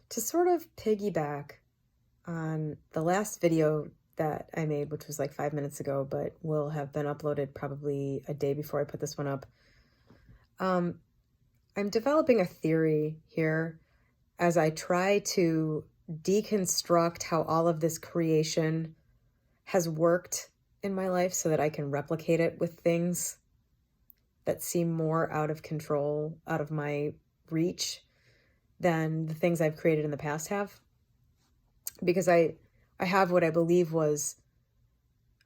To sort of piggyback on the last video that I made, which was like 5 minutes ago, but will have been uploaded probably a day before I put this one up. I'm developing a theory here as I try to deconstruct how all of this creation has worked in my life so that I can replicate it with things that seem more out of control, out of my reach than the things I've created in the past have. Because I have what I believe was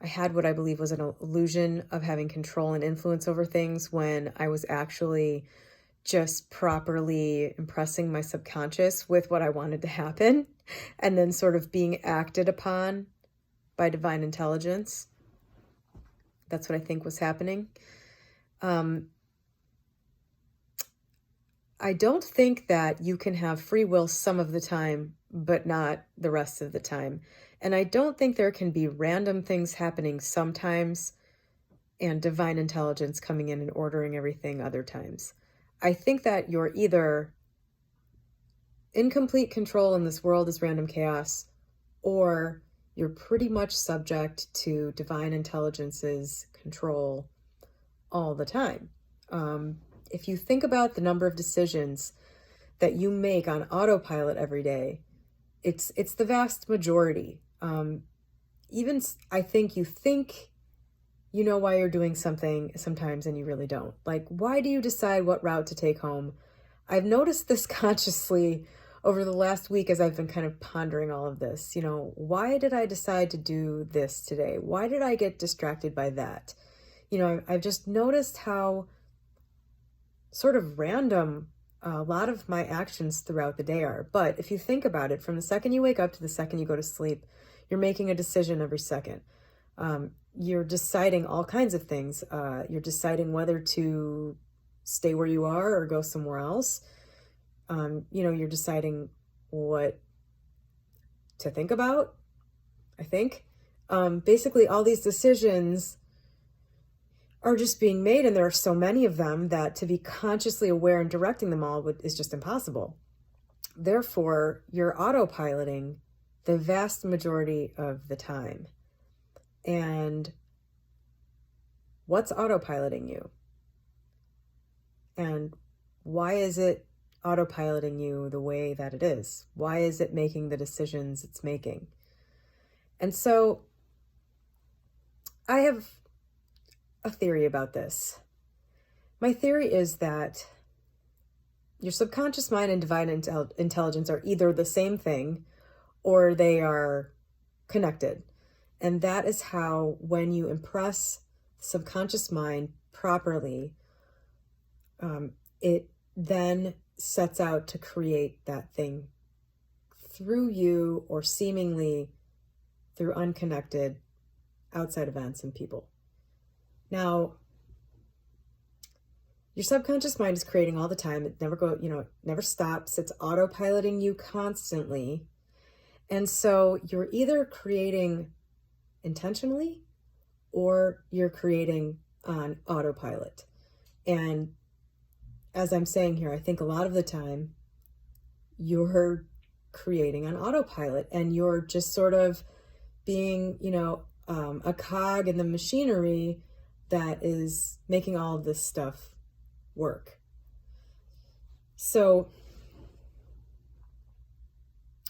I had what I believe was an illusion of having control and influence over things when I was actually just properly impressing my subconscious with what I wanted to happen and then sort of being acted upon by divine intelligence. That's what I think was happening. I don't think that you can have free will some of the time, but not the rest of the time. And I don't think there can be random things happening sometimes and divine intelligence coming in and ordering everything other times. I think that you're either in complete control and this world is random chaos, or you're pretty much subject to divine intelligence's control all the time. If you think about the number of decisions that you make on autopilot every day, it's the vast majority. Even I think you know why you're doing something sometimes and you really don't. Like, why do you decide what route to take home? I've noticed this consciously over the last week as I've been kind of pondering all of this. Why did I decide to do this today? Why did I get distracted by that? I've just noticed how sort of random a lot of my actions throughout the day are. But if you think about it, from the second you wake up to the second you go to sleep, you're making a decision every second. You're deciding all kinds of things. You're deciding whether to stay where you are or go somewhere else. You're deciding what to think about, I think. Basically, all these decisions are just being made, and there are so many of them that to be consciously aware and directing them all is just impossible. Therefore, you're autopiloting the vast majority of the time. And what's autopiloting you? And why is it autopiloting you the way that it is? Why is it making the decisions it's making? And so I have a theory about this. My theory is that your subconscious mind and divine intelligence are either the same thing or they are connected. And that is how, when you impress the subconscious mind properly, it then sets out to create that thing through you or seemingly through unconnected outside events and people. Now, your subconscious mind is creating all the time. It never stops. It's autopiloting you constantly. And so you're either creating intentionally or you're creating on autopilot. And as I'm saying here, I think a lot of the time you're creating on autopilot and you're just sort of being, a cog in the machinery that is making all of this stuff work. So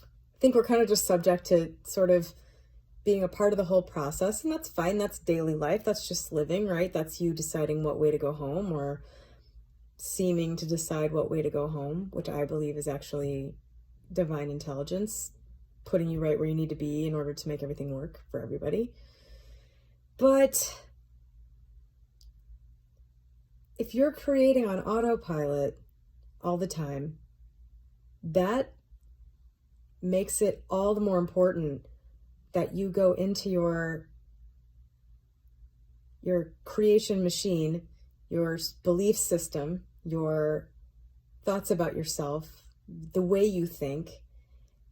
I think we're kind of just subject to sort of being a part of the whole process, and that's fine. That's daily life. That's just living, right? That's you deciding what way to go home or seeming to decide what way to go home, which I believe is actually divine intelligence putting you right where you need to be in order to make everything work for everybody. But if you're creating on autopilot all the time, that makes it all the more important that you go into your creation machine, your belief system, your thoughts about yourself, the way you think,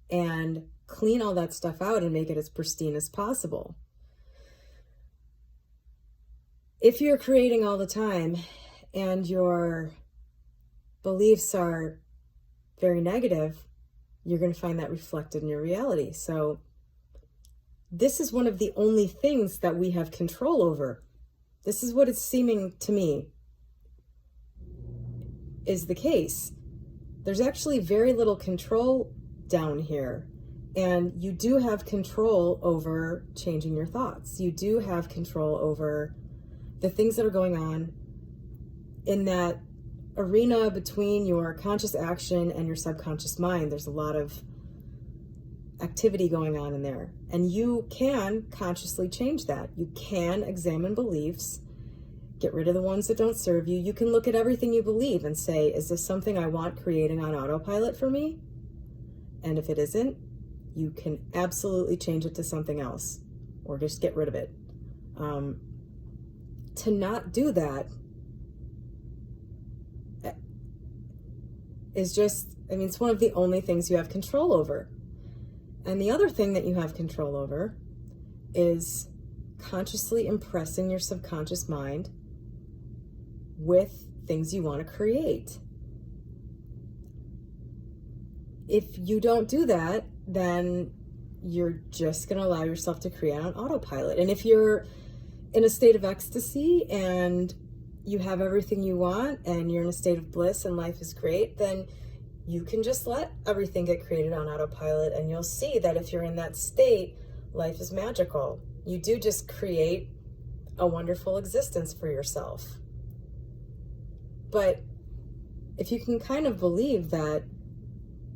and clean all that stuff out and make it as pristine as possible. If you're creating all the time and your beliefs are very negative, you're going to find that reflected in your reality. So this is one of the only things that we have control over. This is what it's seeming to me is the case. There's actually very little control down here. And you do have control over changing your thoughts. You do have control over the things that are going on in that arena between your conscious action and your subconscious mind. There's a lot of activity going on in there. And you can consciously change that. You can examine beliefs, get rid of the ones that don't serve you. You can look at everything you believe and say, is this something I want creating on autopilot for me? And if it isn't, you can absolutely change it to something else or just get rid of it. To not do that is just, it's one of the only things you have control over. And the other thing that you have control over is consciously impressing your subconscious mind with things you want to create. If you don't do that, then you're just going to allow yourself to create on autopilot. And if you're in a state of ecstasy and you have everything you want and you're in a state of bliss and life is great, then you can just let everything get created on autopilot, and you'll see that if you're in that state, life is magical. You do just create a wonderful existence for yourself. But if you can kind of believe that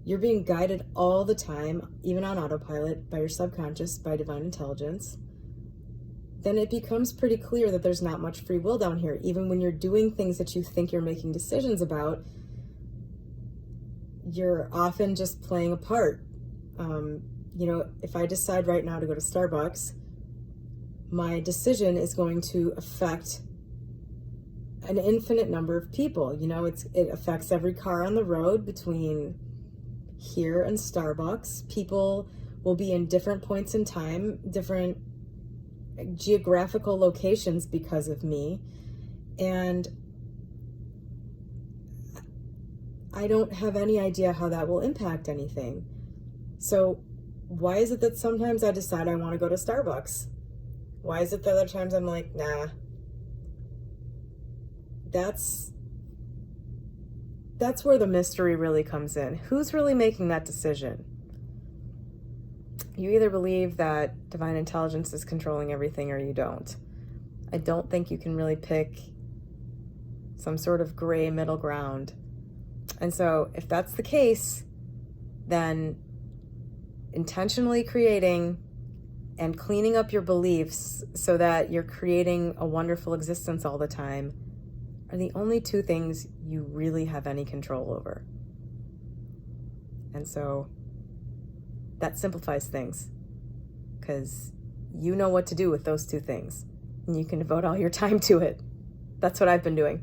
you're being guided all the time, even on autopilot, by your subconscious, by divine intelligence, then it becomes pretty clear that there's not much free will down here. Even when you're doing things that you think you're making decisions about, you're often just playing a part. If I decide right now to go to Starbucks, my decision is going to affect an infinite number of people. It affects every car on the road between here and Starbucks. People will be in different points in time, different geographical locations because of me. And I don't have any idea how that will impact anything. So why is it that sometimes I decide I want to go to Starbucks? Why is it that other times I'm like, nah? That's where the mystery really comes in. Who's really making that decision? You either believe that divine intelligence is controlling everything or you don't. I don't think you can really pick some sort of gray middle ground. And so if that's the case, then intentionally creating and cleaning up your beliefs so that you're creating a wonderful existence all the time are the only two things you really have any control over. And so that simplifies things, because you know what to do with those two things and you can devote all your time to it. That's what I've been doing.